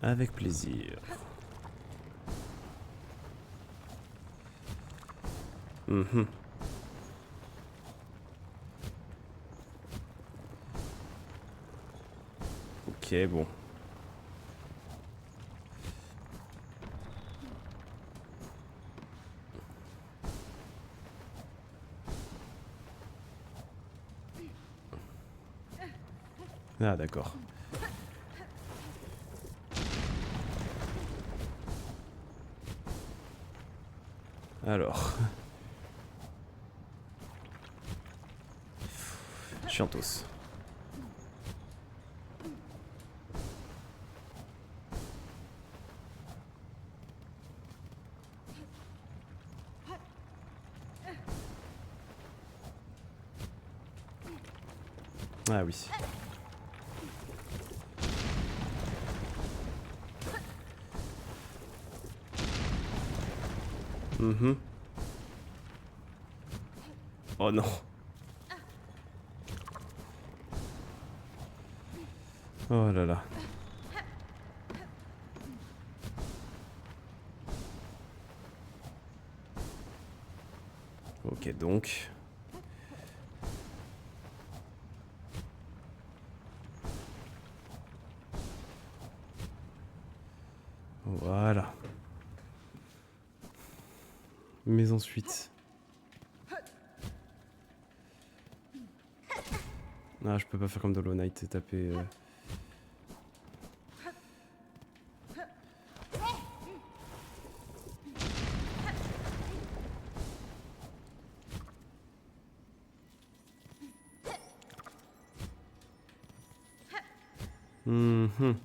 Avec plaisir. Mhm. Ok, bon. Ah, d'accord. Alors. Chiantos. Ah oui. Mhm. Oh non. Oh là là. Ok, donc. Voilà. Mais ensuite... Ah, je peux pas faire comme dans Hollow Knight et taper... Mhm.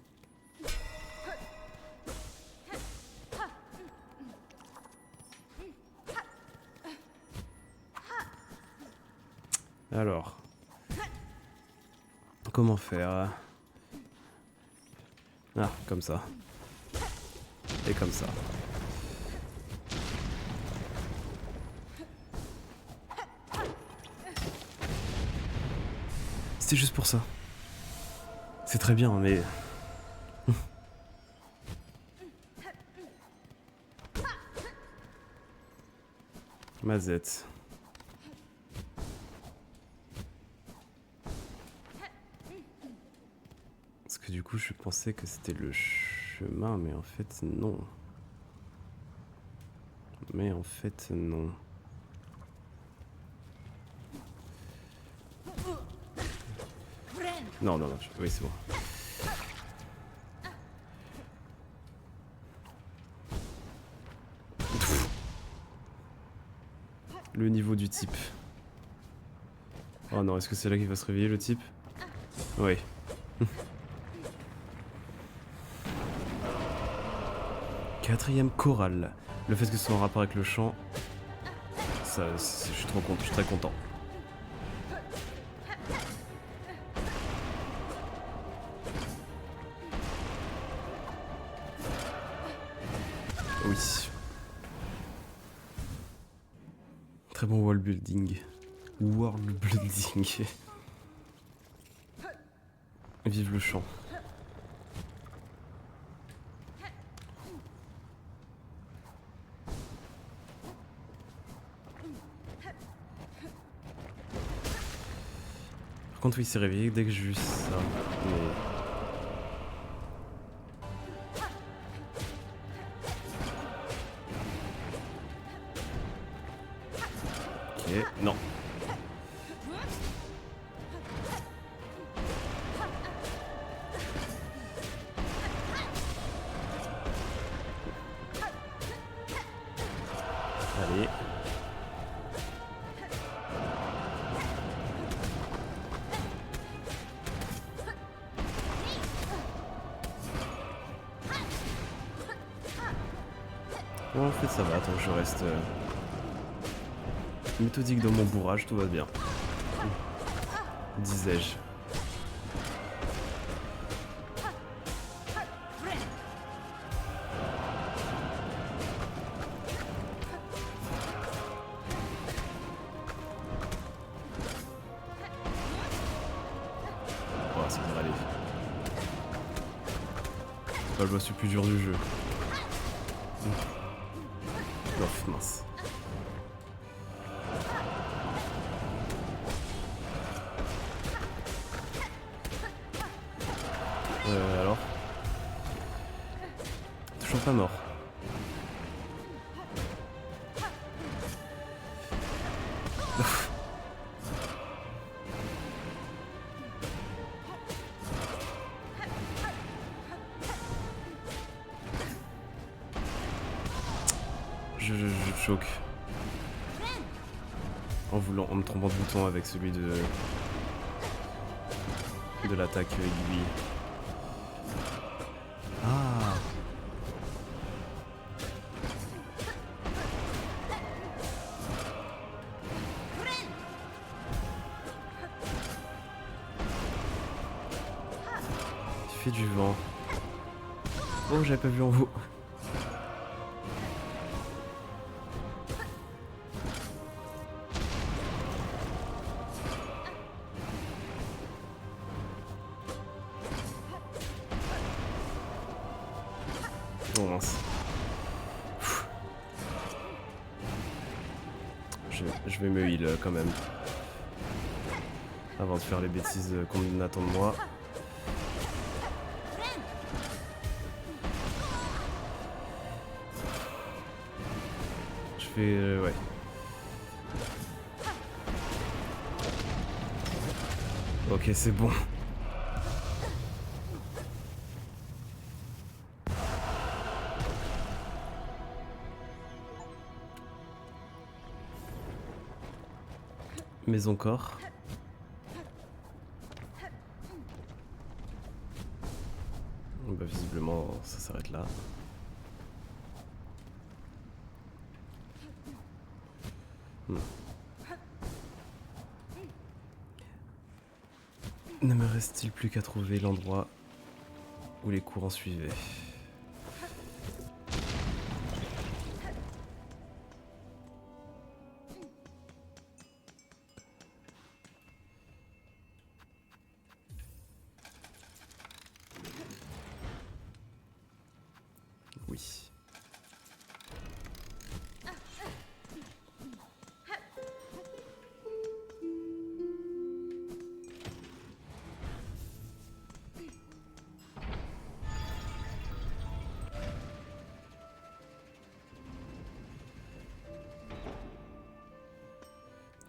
Alors... Comment faire? Ah, comme ça. Et comme ça. C'était juste pour ça. C'est très bien, mais... Mazette. Parce que du coup, je pensais que c'était le chemin, mais en fait, non. Mais en fait, non. Non, non, non. Oui, c'est bon. Le niveau du type. Oh non, est-ce que c'est là qu'il va se réveiller, le type? Oui. Quatrième chorale. Le fait que ce soit en rapport avec le chant, ça, je suis trop content, je suis très content. Oui. Très bon world building. World building. Vive le chant. Par contre, oui, il s'est réveillé dès que j'ai vu ça. Mais... Ok, non. Allez. Bon, en fait, ça va, tant que je reste méthodique dans mon bourrage, tout va bien. Disais-je. Oh, ça devrait aller. pas le boss le plus dur du jeu. Ouf, mince. Alors toujours pas mort. Je choque. En me trompant de bouton avec celui de l'attaque aiguille. Ah. Il fait du vent. Oh, j'avais pas vu en vous. Oh mince. Je vais me heal quand même. Avant de faire les bêtises qu'on attend de moi. Je fais... ouais. Ok, c'est bon. Mais encore. Bah visiblement ça s'arrête là. Ne me reste-t-il plus qu'à trouver l'endroit où les courants suivaient. Oui.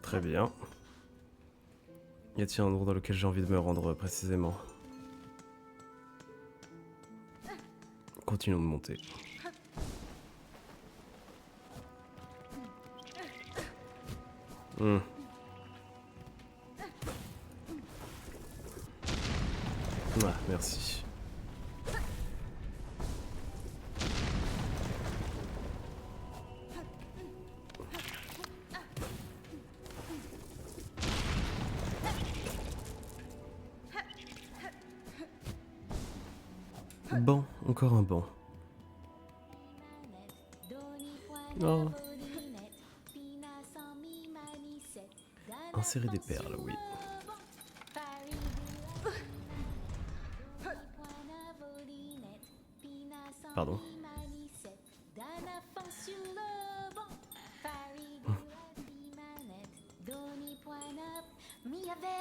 Très bien. Y a-t-il un endroit dans lequel j'ai envie de me rendre précisément? Continuons de monter. Ah, merci. Bon, encore un banc. Oh. Insérer des perles, oui. Pardon.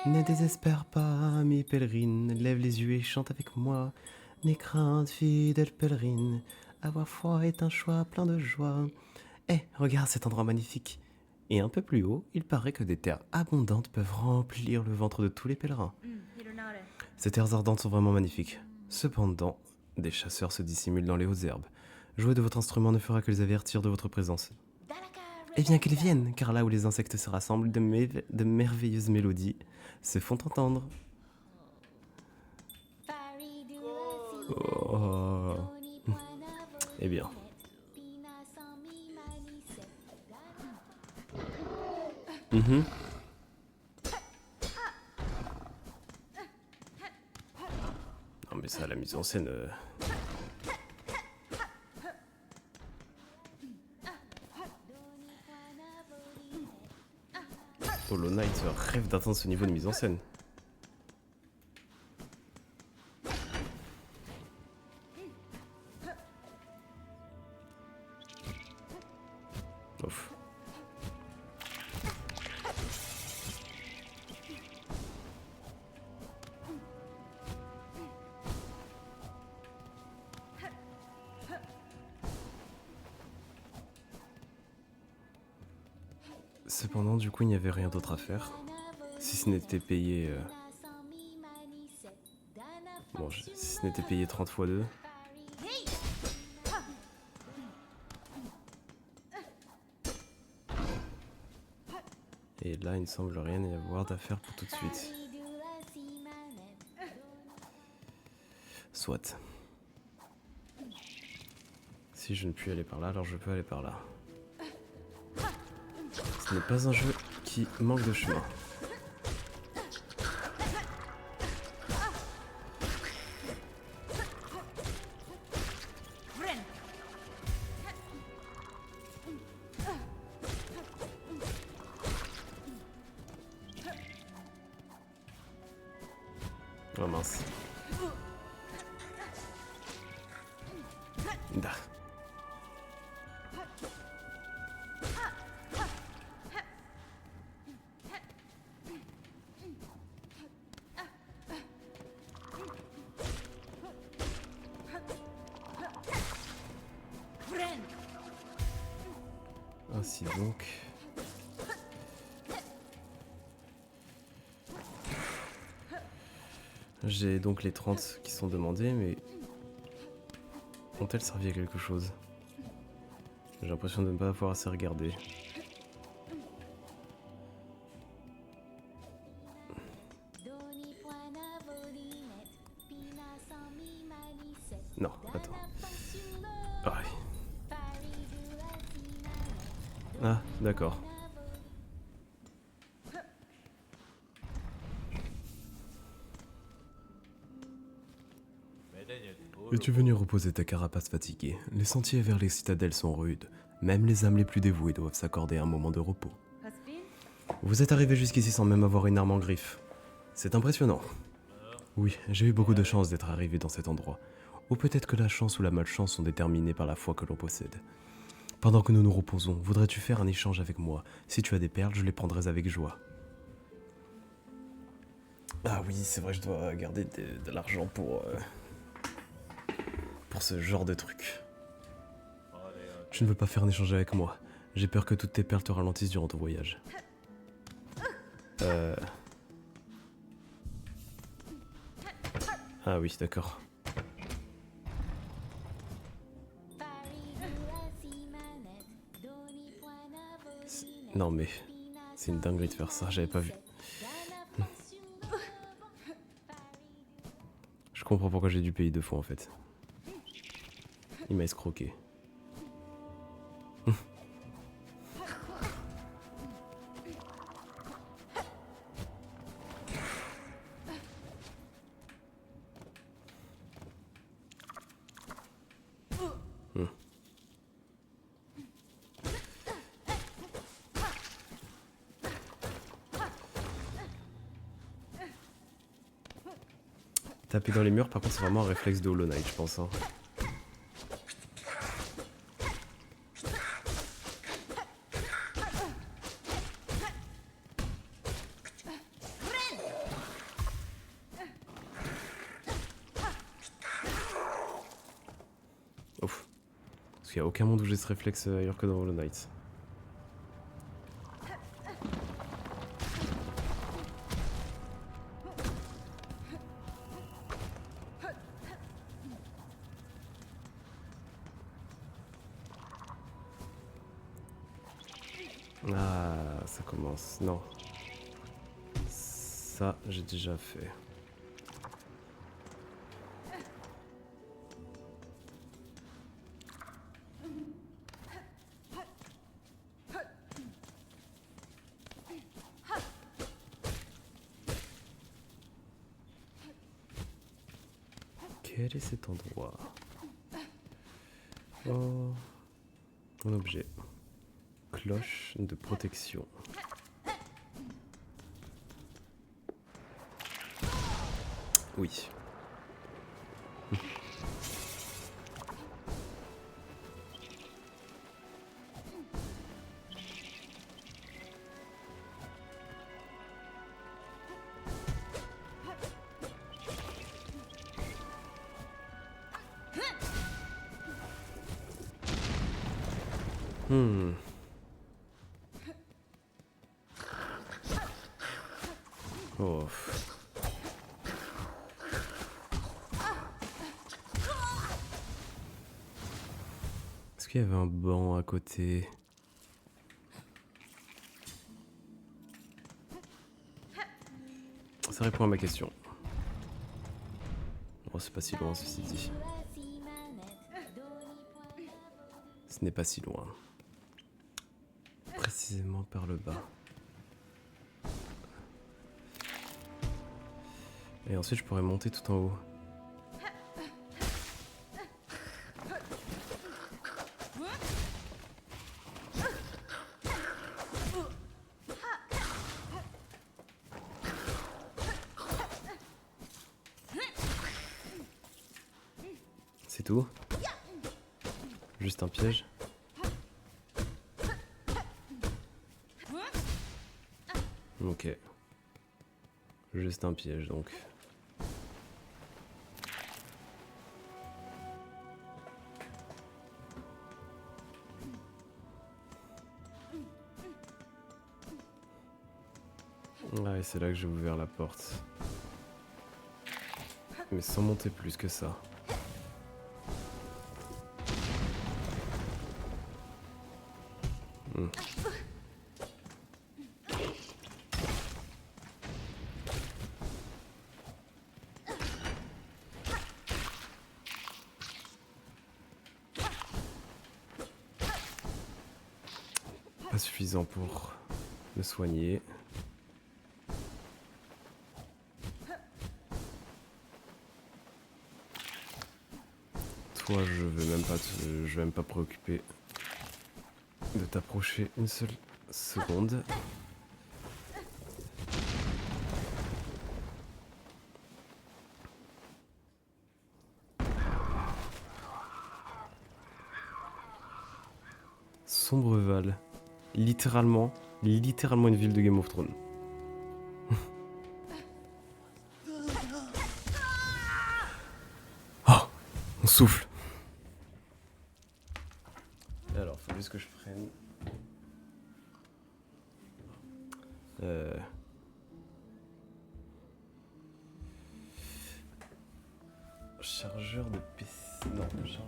Ne désespère pas, mes pèlerines, lève les yeux et chante avec moi. N'aie crainte, fidèle pèlerine, avoir foi est un choix plein de joie. Regarde cet endroit magnifique. Et un peu plus haut, il paraît que des terres abondantes peuvent remplir le ventre de tous les pèlerins. Ces terres ardentes sont vraiment magnifiques. Cependant, des chasseurs se dissimulent dans les hautes herbes. Jouer de votre instrument ne fera que les avertir de votre présence. Eh bien qu'ils viennent, car là où les insectes se rassemblent, de merveilleuses mélodies se font entendre. Oh. Eh bien. Non mais ça, la mise en scène... Hollow Knight rêve d'atteindre ce niveau de mise en scène. Ouf. Cependant, du coup, il n'y avait rien d'autre à faire. Si ce n'était payé... Bon, si ce n'était payé 30 fois 2. Et là, il ne semble rien y avoir d'affaire pour tout de suite. Soit. Si je ne puis aller par là, alors je peux aller par là. Ce n'est pas un jeu qui manque de chemin. Oh mince. Da. Ainsi donc. J'ai donc les 30 qui sont demandés, mais ont-elles servi à quelque chose? J'ai l'impression de ne pas avoir assez regardé. Non, attends. Ah oui. Ah, d'accord. Es-tu venu reposer ta carapace fatiguée? Les sentiers vers les citadelles sont rudes. Même les âmes les plus dévouées doivent s'accorder un moment de repos. Vous êtes arrivé jusqu'ici sans même avoir une arme en griffe. C'est impressionnant. Oui, j'ai eu beaucoup de chance d'être arrivé dans cet endroit. Ou peut-être que la chance ou la malchance sont déterminées par la foi que l'on possède. Pendant que nous nous reposons, voudrais-tu faire un échange avec moi? Si tu as des perles, je les prendrai avec joie. Ah oui, c'est vrai, je dois garder de l'argent pour ce genre de truc. Tu ne veux pas faire un échange avec moi? J'ai peur que toutes tes perles te ralentissent durant ton voyage. Ah oui, d'accord. Non mais, c'est une dinguerie de faire ça, j'avais pas vu. Je comprends pourquoi j'ai dû payer 2 fois en fait. Il m'a escroqué. Taper dans les murs, par contre, c'est vraiment un réflexe de Hollow Knight, je pense. Hein. Ouf. Parce qu'il n'y a aucun monde où j'ai ce réflexe ailleurs que dans Hollow Knight. Ah, ça commence. Non. Ça, j'ai déjà fait. Quel est cet endroit? Oh, un objet. Cloche de protection. Oui. Hmm. Oh. Est-ce qu'il y avait un banc à côté? Ça répond à ma question. Oh, c'est pas si loin, ceci dit. Ce n'est pas si loin. Précisément par le bas. Et ensuite, je pourrais monter tout en haut. C'est tout? Juste un piège? Ok. Juste un piège donc. Ah, et c'est là que j'ai ouvert la porte. Mais sans monter plus que ça. Hmm. Pas suffisant pour me soigner. Toi, je vais même pas préoccuper de t'approcher une seule seconde. Sombreval. Littéralement une ville de Game of Thrones. Oh, on souffle. Alors, faut juste que je prenne. Chargeur de PC. Non, chargeur.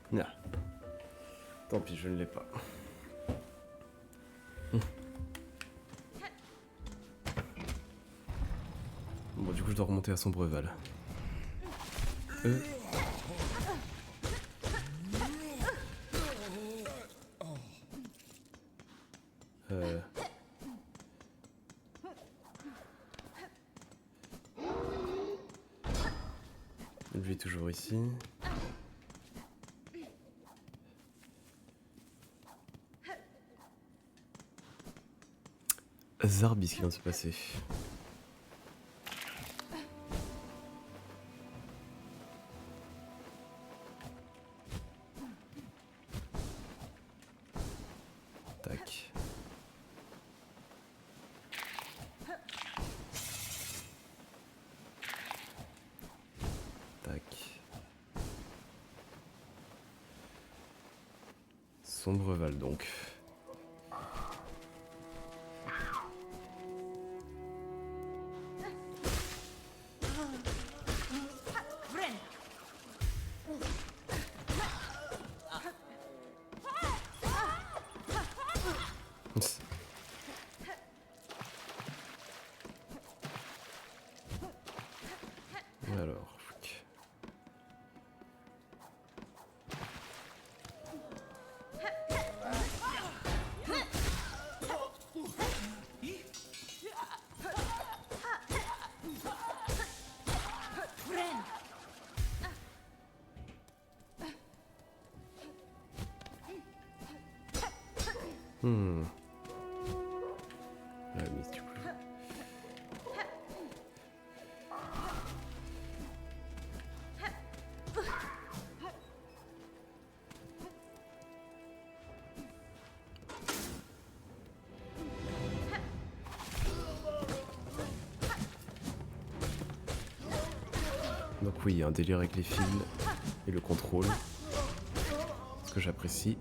Non. Tant pis, je ne l'ai pas. Bon, du coup, je dois remonter à Sombreval. Lui est toujours ici. Zarbi, ce qui vient de se passer. Tac. Tac. Sombreval donc. Alors. Hmm. la mise du coup. Donc oui, il y a un délire avec les fils et le contrôle, ce que j'apprécie.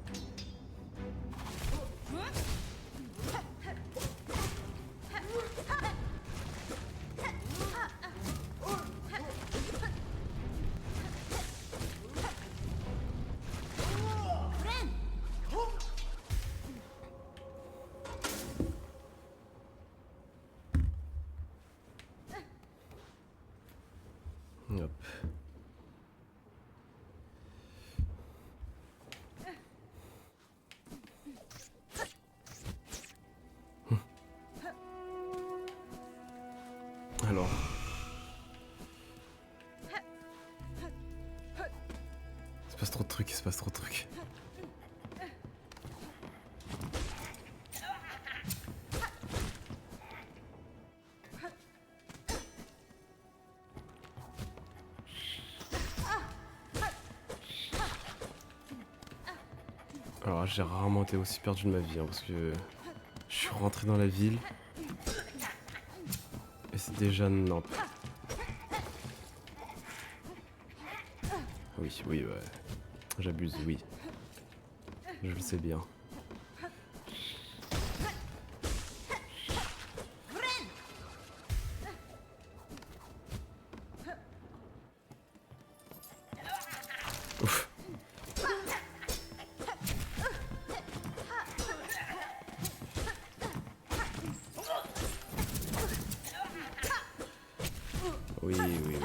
Hop. Alors. Il se passe trop de trucs, il se passe trop de trucs. Alors j'ai rarement été aussi perdu de ma vie, hein, parce que je suis rentré dans la ville et c'est déjà Nantes. Oui, oui, ouais. J'abuse, oui. Je le sais bien. Ouf. Oui, oui, oui.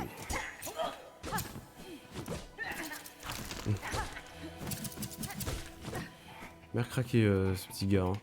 Merde craqué ce petit gars. Hein.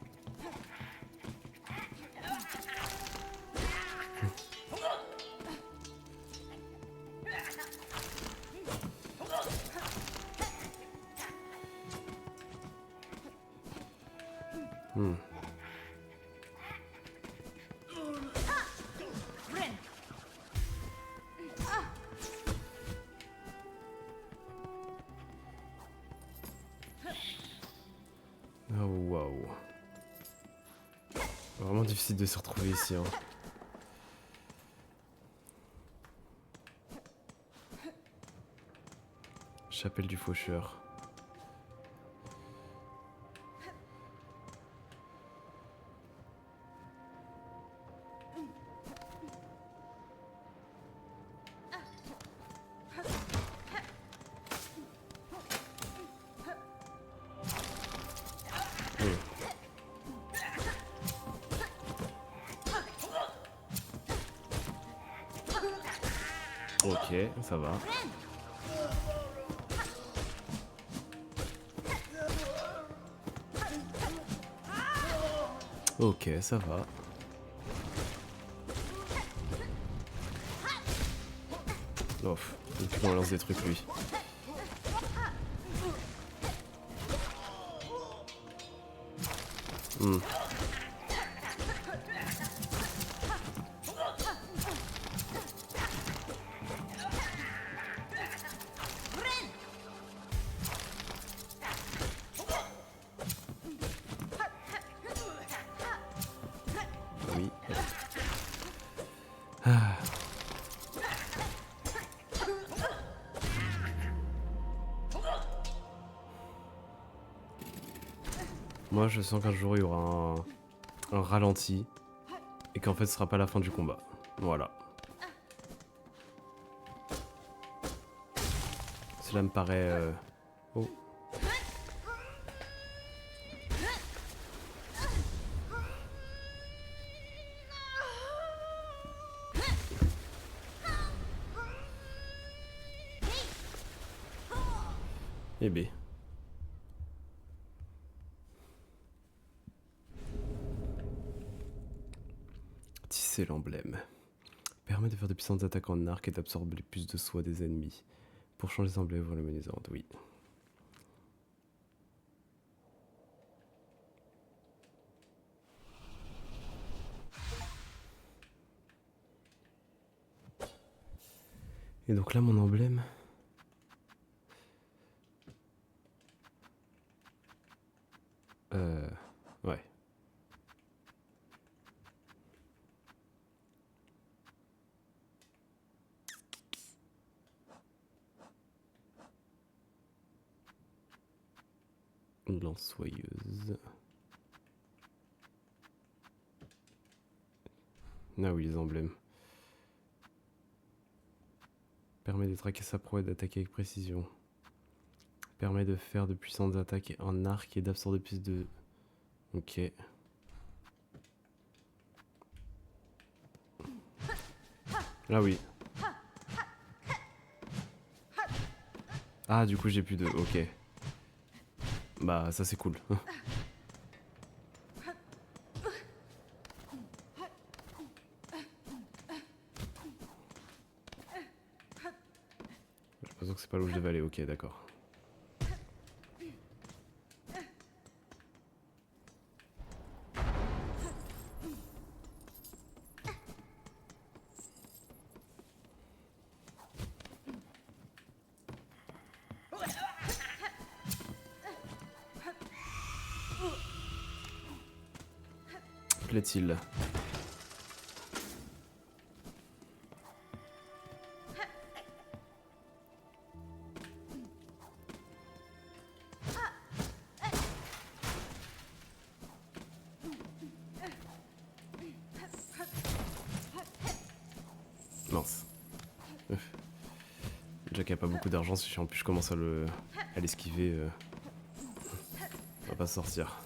Oh waouh. Vraiment difficile de se retrouver ici. Hein. Chapelle du faucheur. Ok, ça va. Ok, ça va. Ouf, il lance des trucs lui. Oui. Ah. Moi je sens qu'un jour il y aura un ralenti et qu'en fait ce sera pas la fin du combat. Voilà. Cela me paraît... Oh. Eh B. Tisser l'emblème. Permet de faire de puissantes attaques en arc et d'absorber les puces de soie des ennemis. Pour changer les emblèmes, voilà le menu d'ordre, oui. Et donc là, mon emblème. Ouais. Une lance soyeuse. Ah oui, les emblèmes. Permet de traquer sa proie et d'attaquer avec précision. Permet de faire de puissantes attaques en arc et d'absorber plus de... Ok. Ah oui. Ah, du coup, j'ai plus de... Ok. Bah, ça c'est cool. J'ai l'impression que c'est pas là où je devais aller. Ok, d'accord. Plaît-il? Mince. Déjà qu'il n'y a pas beaucoup d'argent, si en plus je commence à l'esquiver, on va pas sortir.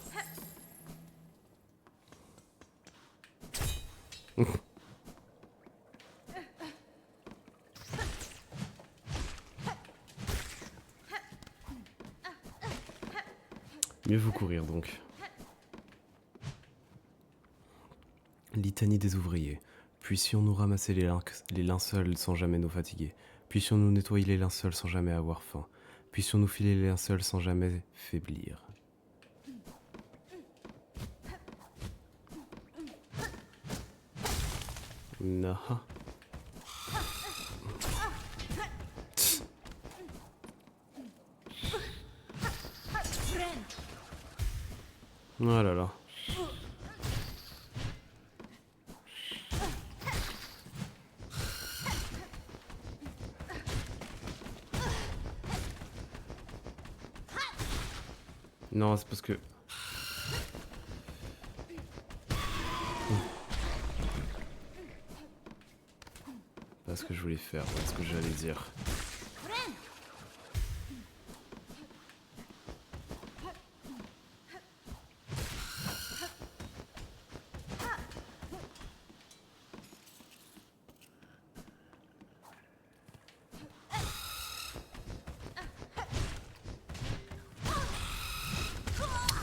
Mieux vous courir donc. Litanie des ouvriers. Puissions-nous ramasser les linceuls sans jamais nous fatiguer. Puissions-nous nettoyer les linceuls sans jamais avoir faim. Puissions-nous filer les linceuls sans jamais faiblir. Non. Oh là là. Non, c'est parce que... Pas ce que je voulais faire, pas ce que j'allais dire.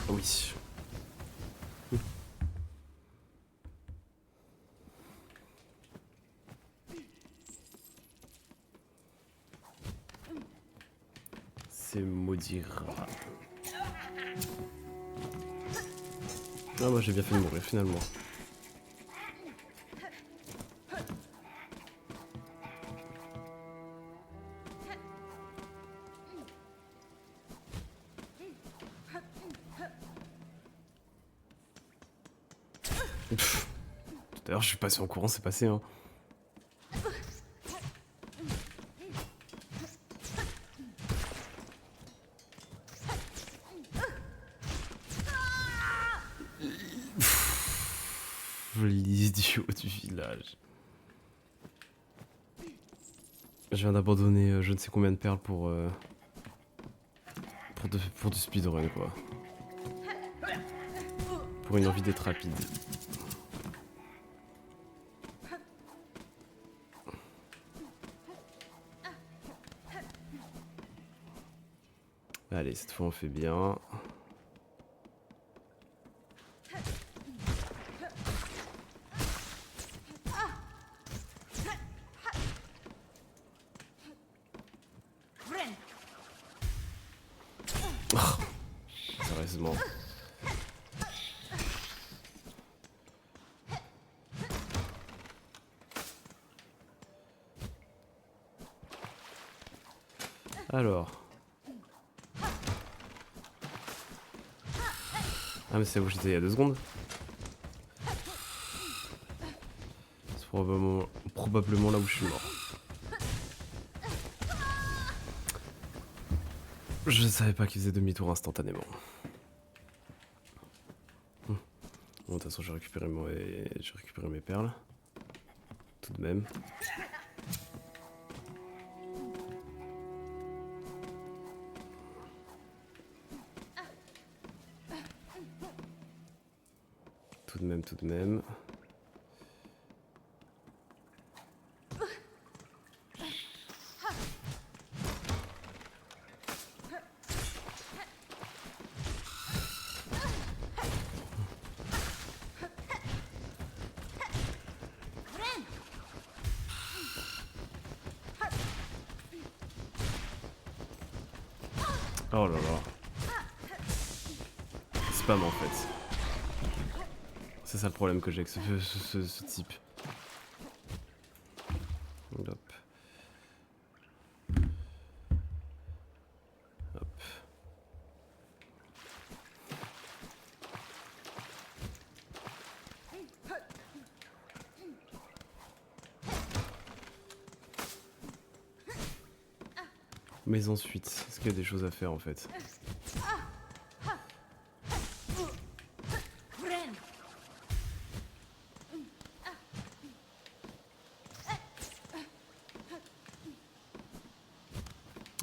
Oui. C'est maudit rat. Ah moi j'ai bien fait de mourir finalement. D'ailleurs je suis passé en courant, c'est passé hein. L'idiot du village. Je viens d'abandonner je ne sais combien de perles pour du speedrun quoi. Pour une envie d'être rapide. Allez, cette fois on fait bien. Oh, sérieusement. Alors. Ah mais c'est où j'étais il y a 2 secondes. C'est probablement là où je suis mort. Je savais pas qu'il faisait demi-tour instantanément. Bon, de toute façon j'ai récupéré mes perles. Tout de même. Tout de même. Oh là là. Spam en fait. C'est ça le problème que j'ai avec ce type. Hop. Hop. Mais ensuite, est-ce qu'il y a des choses à faire en fait?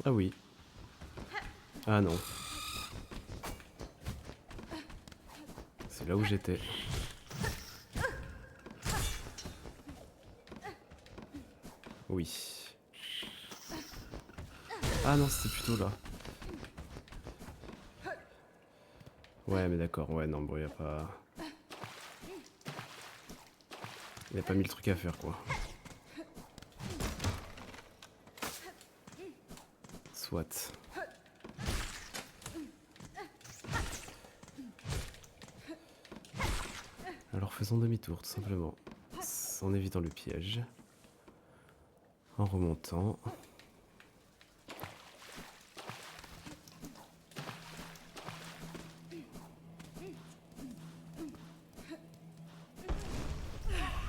Ah oui. Ah non. C'est là où j'étais. Oui. Ah non, c'était plutôt là. Ouais, mais d'accord. Ouais, non, bon, y a pas... Y a pas 1000 trucs à faire, quoi. Soit. Alors faisons demi-tour, tout simplement. En évitant le piège. En remontant.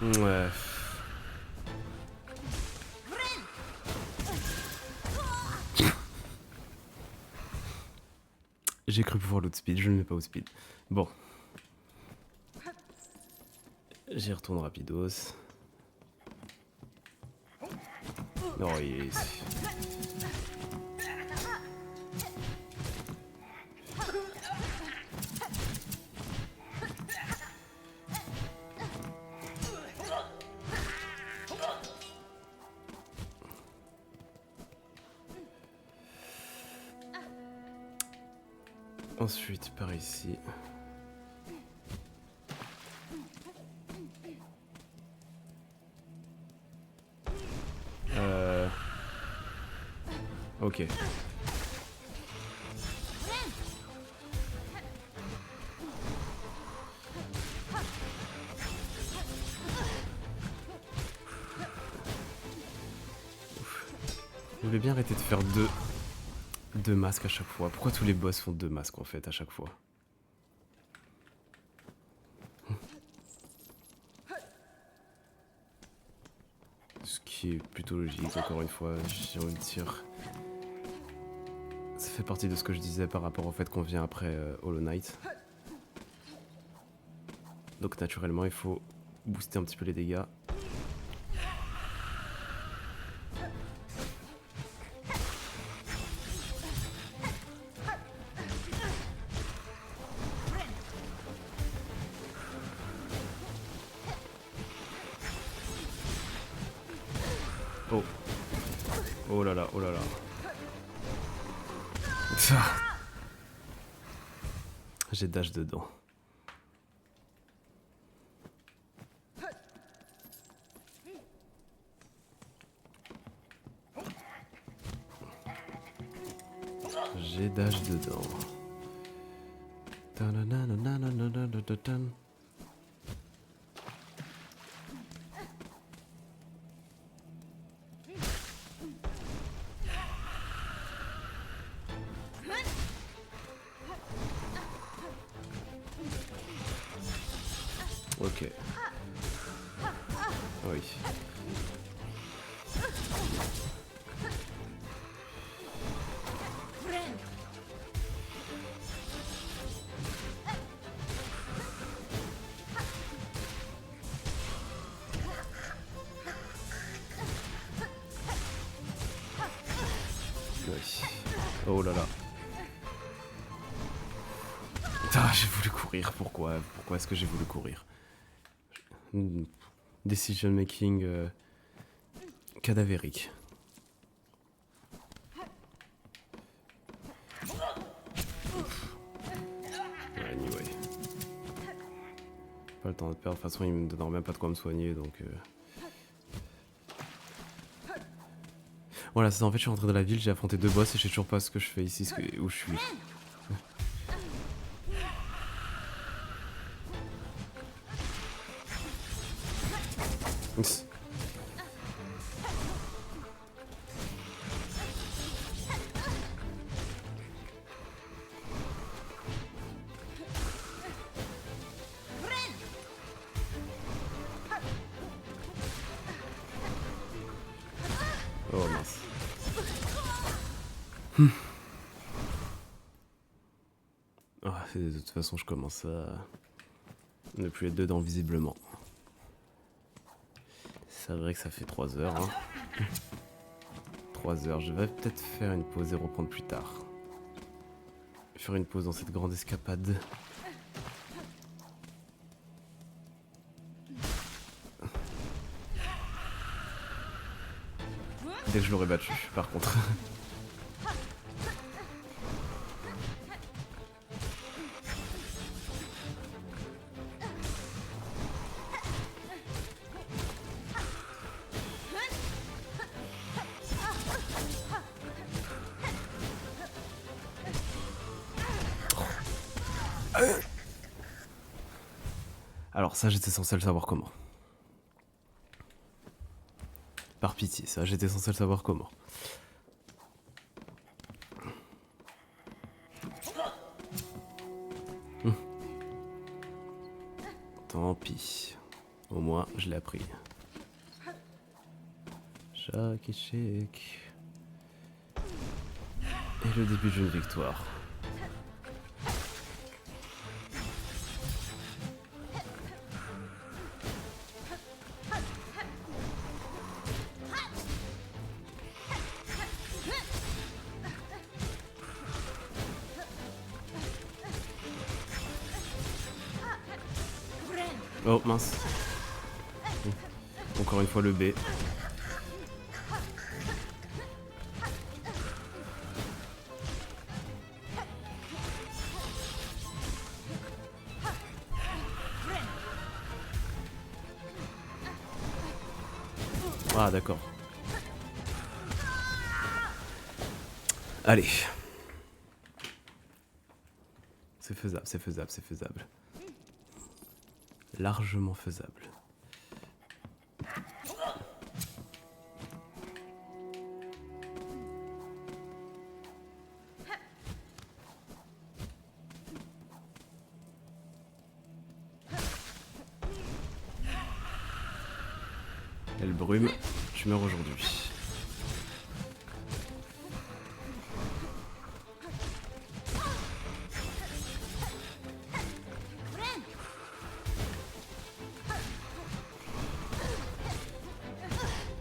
Ouais. J'ai cru pouvoir l'outspeed, je ne mets pas au speed. Bon. J'y retourne rapidos. Non, il est ici. Ensuite, par ici. Ok. Je voulais bien arrêter de faire deux masques à chaque fois. Pourquoi tous les boss font 2 masques en fait à chaque fois? Ce qui est plutôt logique, encore une fois, j'ai envie de dire. Ça fait partie de ce que je disais par rapport au fait qu'on vient après Hollow Knight. Donc naturellement il faut booster un petit peu les dégâts. Oh. Oh là là, oh là là. J'ai dash dedans. J'ai dash dedans. Ok. Oui. Oui. Oh là là. Ah, j'ai voulu courir. Pourquoi est-ce que j'ai voulu courir? Decision making cadavérique. Anyway. Pas le temps de perdre. De toute façon, il me donne même pas de quoi me soigner, donc... Voilà, c'est ça. En fait, je suis rentré dans la ville, j'ai affronté 2 boss et je sais toujours pas ce que je fais ici, où je suis. Oh mince. Ah, de toute façon, je commence à ne plus être dedans visiblement. C'est vrai que ça fait 3 heures. Hein. 3 heures, je vais peut-être faire une pause et reprendre plus tard. Faire une pause dans cette grande escapade. Dès que je l'aurai battu, par contre. Alors ça, j'étais censé le savoir comment. Par pitié, ça, j'étais censé le savoir comment. Tant pis. Au moins, je l'ai appris. Chaque échec est le début d'une victoire. Oh mince. Encore une fois le B. Ah d'accord. Allez. C'est faisable, c'est faisable, c'est faisable. Largement faisable. Elle brume, je meurs aujourd'hui.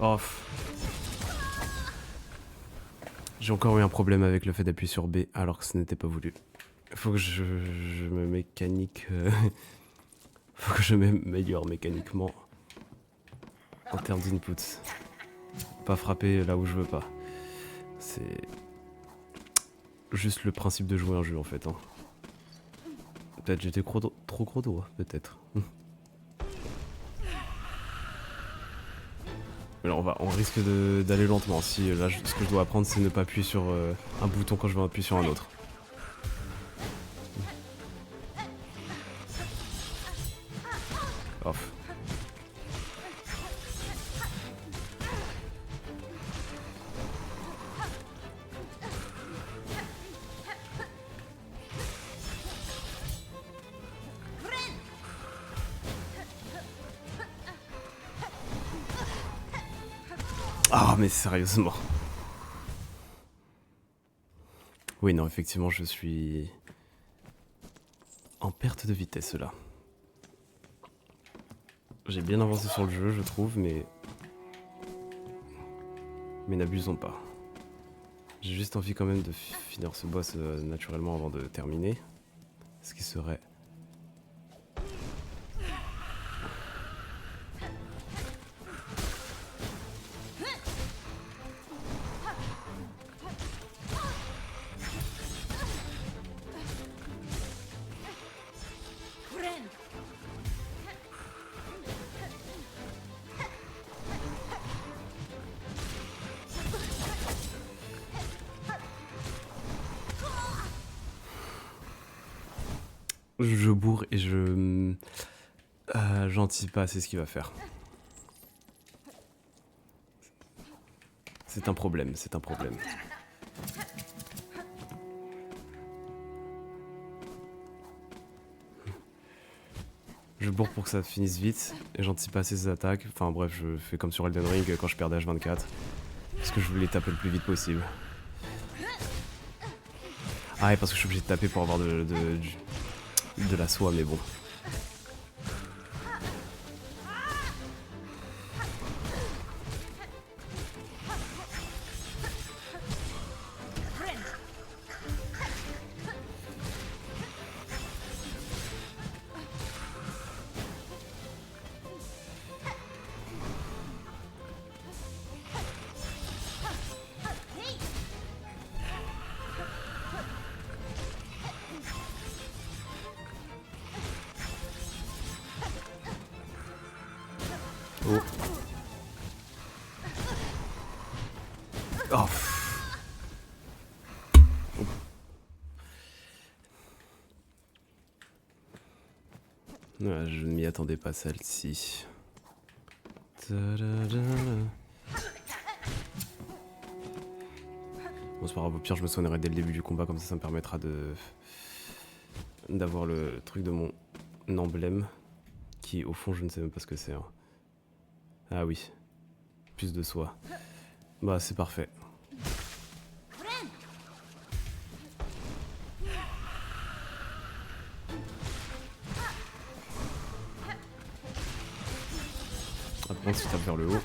Oh. J'ai encore eu un problème avec le fait d'appuyer sur B alors que ce n'était pas voulu. Faut que je me mécanique... Faut que je m'améliore mécaniquement en termes d'input. Pas frapper là où je veux pas. C'est juste le principe de jouer un jeu en fait. Hein. Peut-être j'étais trop gros doigt, peut-être. Alors on risque d'aller lentement. Si là, ce que je dois apprendre, c'est ne pas appuyer sur un bouton quand je veux appuyer sur un autre. Off. Ah, mais sérieusement. Oui, non, effectivement, je suis en perte de vitesse là. J'ai bien avancé sur le jeu, je trouve, mais n'abusons pas. J'ai juste envie quand même de finir ce boss naturellement avant de terminer. Ce qui serait... Je bourre et je... j'anticipe pas assez ce qu'il va faire. C'est un problème, c'est un problème. Je bourre pour que ça finisse vite et j'anticipe pas assez ses attaques. Enfin bref, je fais comme sur Elden Ring quand je perdais H24. Parce que je voulais taper le plus vite possible. Ah, et parce que je suis obligé de taper pour avoir de la soie, mais bon. Oh. Oh. Ouais, je ne m'y attendais pas, celle-ci. Bon, c'est pas grave, au pire, je me soignerai dès le début du combat, comme ça me permettra d'avoir le truc de mon emblème, qui, au fond, je ne sais même pas ce que c'est. Hein. Ah oui, plus de soie. Bah, c'est parfait. Après, on se tape vers le haut.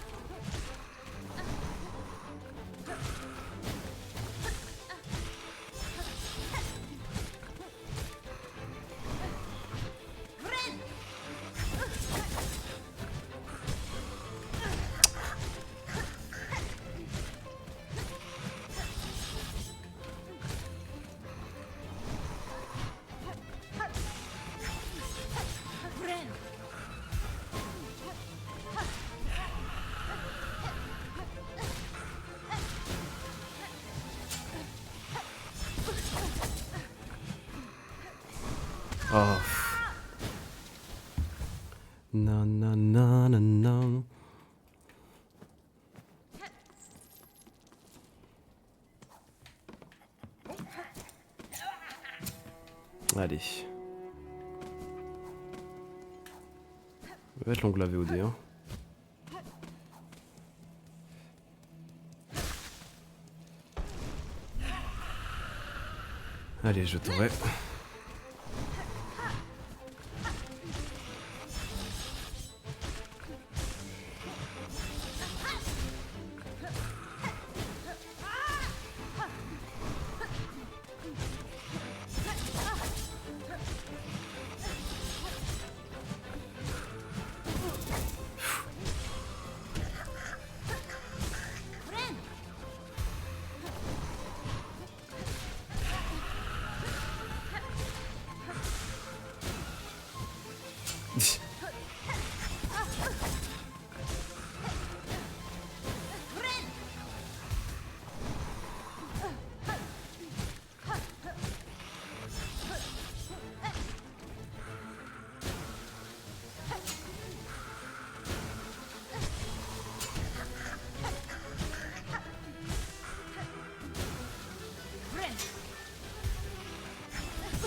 Oh. Non, non, non, non, non. Allez. On va mettre l'ongle à VOD. Hein. Allez, je t'aurai.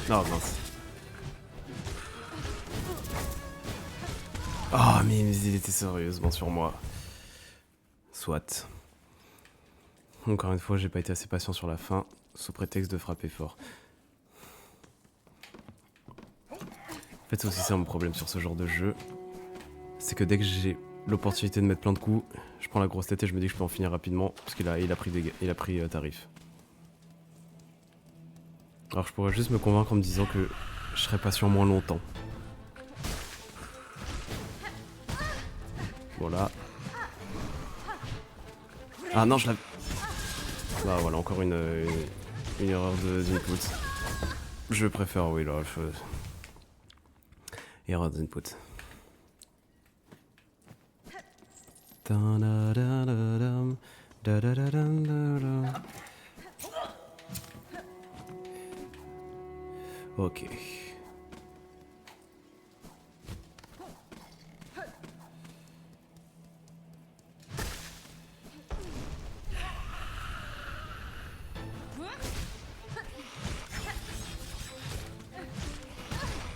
Oh mince. Oh mais il était sérieusement sur moi. Soit. Encore une fois, j'ai pas été assez patient sur la fin, sous prétexte de frapper fort. En fait, c'est aussi ça mon problème sur ce genre de jeu. C'est que dès que j'ai l'opportunité de mettre plein de coups, je prends la grosse tête et je me dis que je peux en finir rapidement, parce qu'il a pris tarif. Alors je pourrais juste me convaincre en me disant que je serai patient moins longtemps. Voilà. Ah non, je l'avais... Bah voilà, encore une erreur d'input. Je préfère, oui, là, erreur d'input. Ok.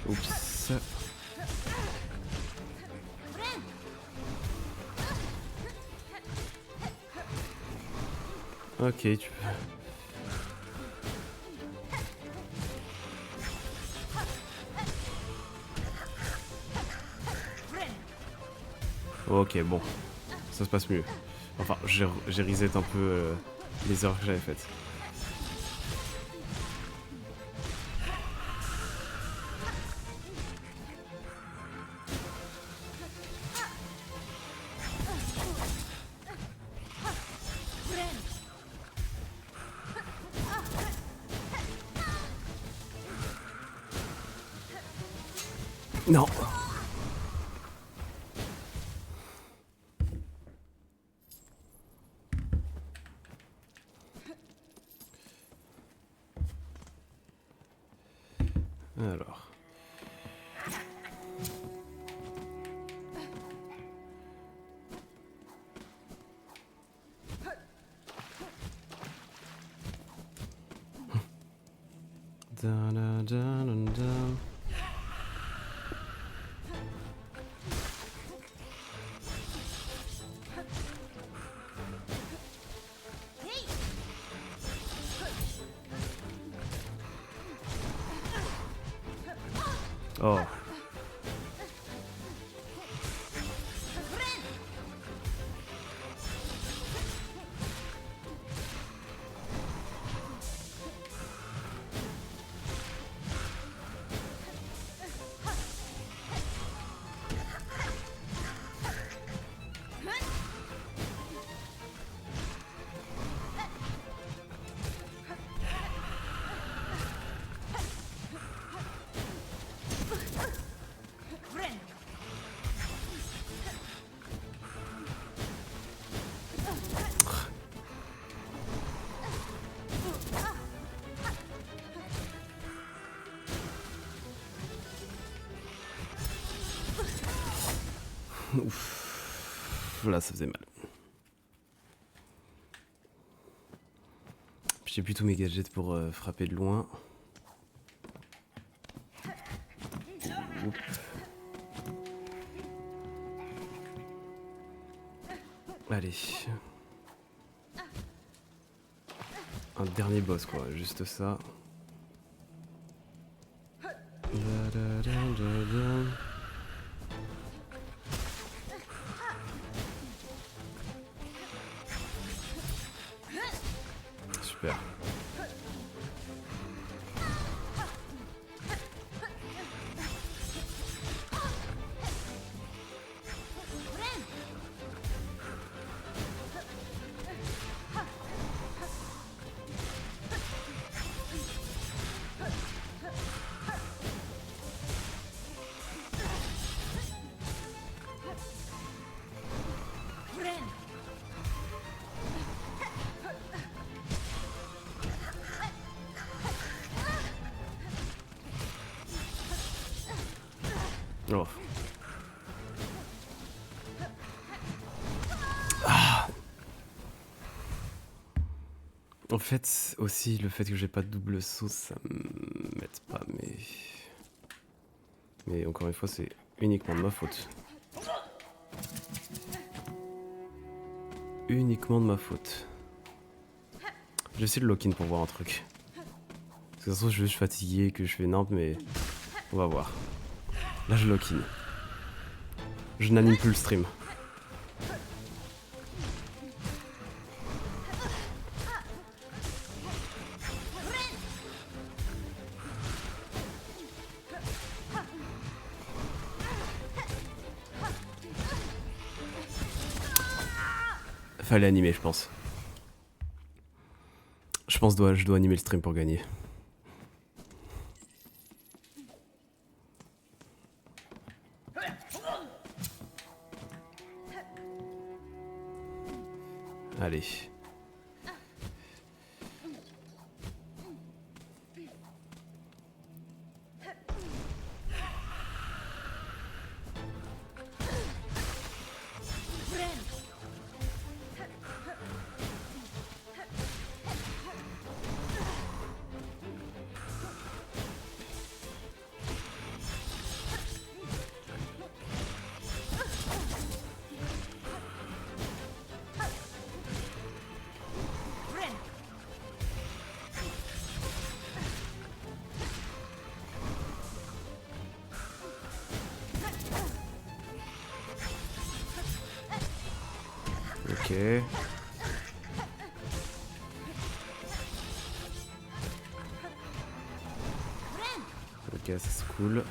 Oups. Ok, tu peux... Ok, bon. Ça se passe mieux. Enfin, j'ai reset un peu les erreurs que j'avais faites. Non. Alors. Oh. Ouf. Là, ça faisait mal. J'ai plus tous mes gadgets pour frapper de loin. Oups. Allez. Un dernier boss, quoi. Juste ça. Super. Oh. Ah. En fait, aussi, le fait que j'ai pas de double saut, ça m'aide pas, mais... Mais encore une fois, c'est uniquement de ma faute. Uniquement de ma faute. vais essayer de lock-in pour voir un truc. Parce que ça se trouve, je suis fatigué, que je fais n'importe, mais on va voir. Là, je lock-in. Je n'anime plus le stream. Fallait animer, je pense. Je pense que je dois animer le stream pour gagner. Allez. Ok. Ok, ça c'est cool.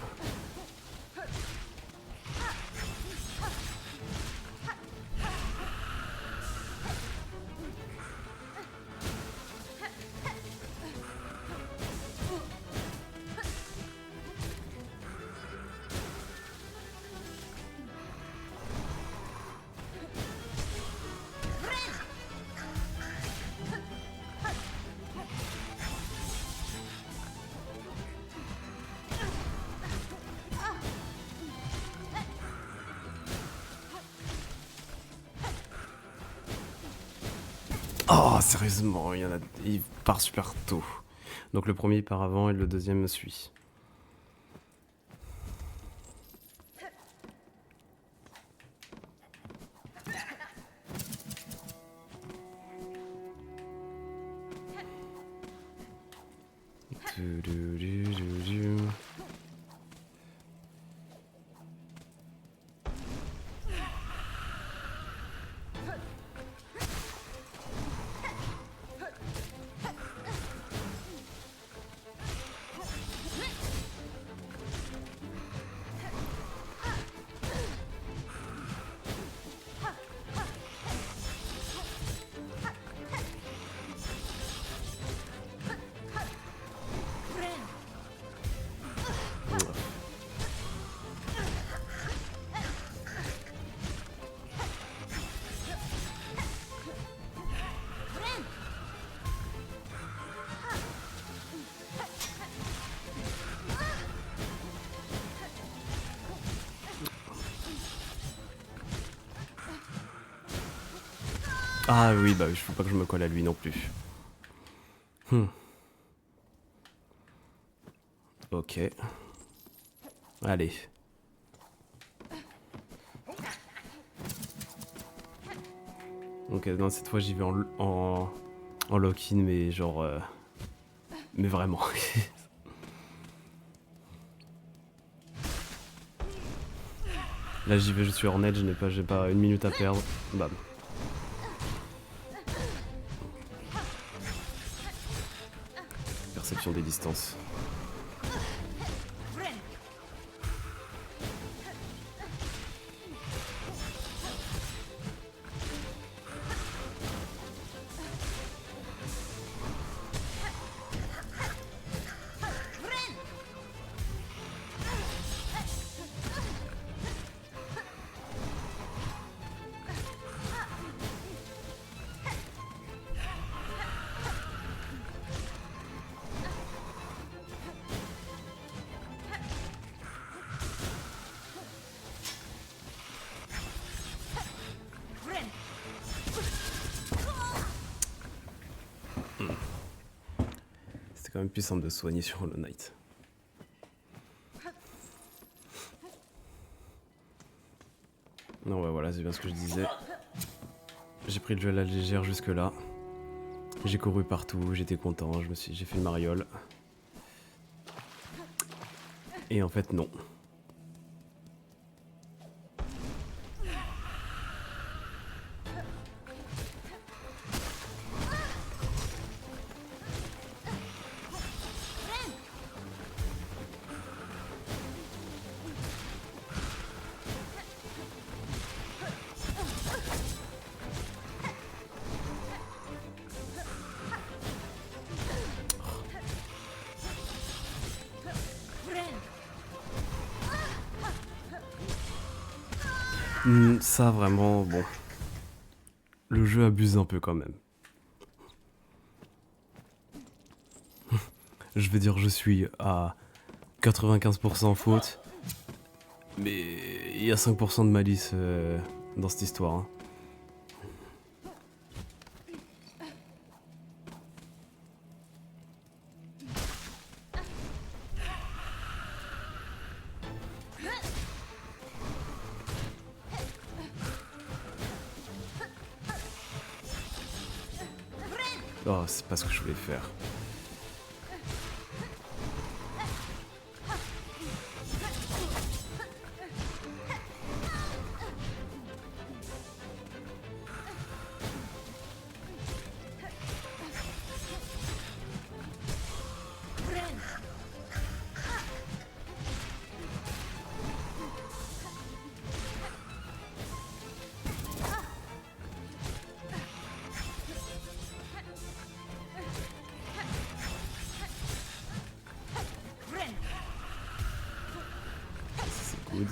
Oh, sérieusement, il part super tôt. Donc le premier part avant et le deuxième me suit. Ah oui, bah il faut pas que je me colle à lui non plus. Ok. Allez. Ok, non, cette fois j'y vais en lock-in, mais genre... mais vraiment. Là j'y vais, je suis en edge, j'ai pas une minute à perdre. Bam. Perception des distances. C'est quand même plus simple de soigner sur Hollow Knight. Non, ouais, voilà, c'est bien ce que je disais. J'ai pris le jeu à la légère jusque là. J'ai couru partout, j'étais content, j'ai fait le mariole. Et en fait, non. Ça vraiment, bon. Le jeu abuse un peu quand même. Je vais dire je suis à 95% faute. Mais il y a 5% de malice dans cette histoire. Hein. Oh, c'est pas ce que je voulais faire. C'est good.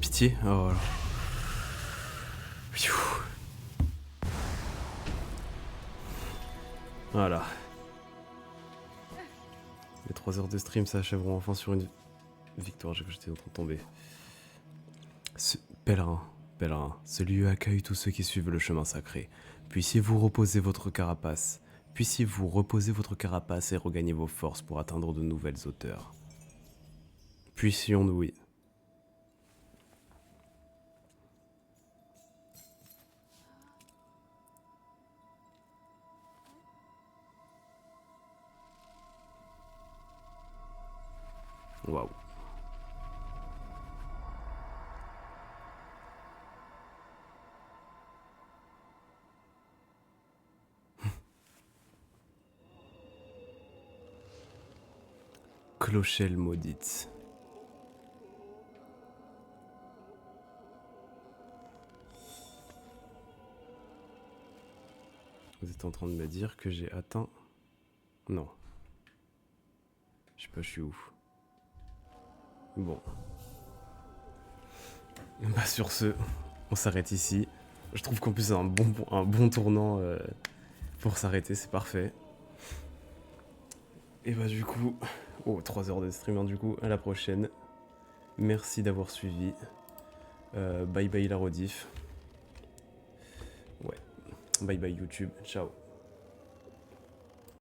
Pitié. Oh là. Voilà. Les 3 heures de stream s'achèveront enfin sur une victoire. J'ai cru que j'étais en train de tomber. Pèlerin, ce lieu accueille tous ceux qui suivent le chemin sacré. Puissiez-vous reposer votre carapace. Puissiez-vous reposer votre carapace et regagner vos forces pour atteindre de nouvelles hauteurs. Puissions-nous, oui. Waouh. Clochelle maudite. Vous êtes en train de me dire que j'ai atteint... Non. Je sais pas, je suis où. Bon. Bah sur ce, on s'arrête ici. Je trouve qu'en plus c'est un bon tournant pour s'arrêter, c'est parfait. Et bah du coup... Oh, 3 heures de stream, hein, du coup, à la prochaine. Merci d'avoir suivi. Bye bye la rediff. Ouais. Bye bye YouTube. Ciao.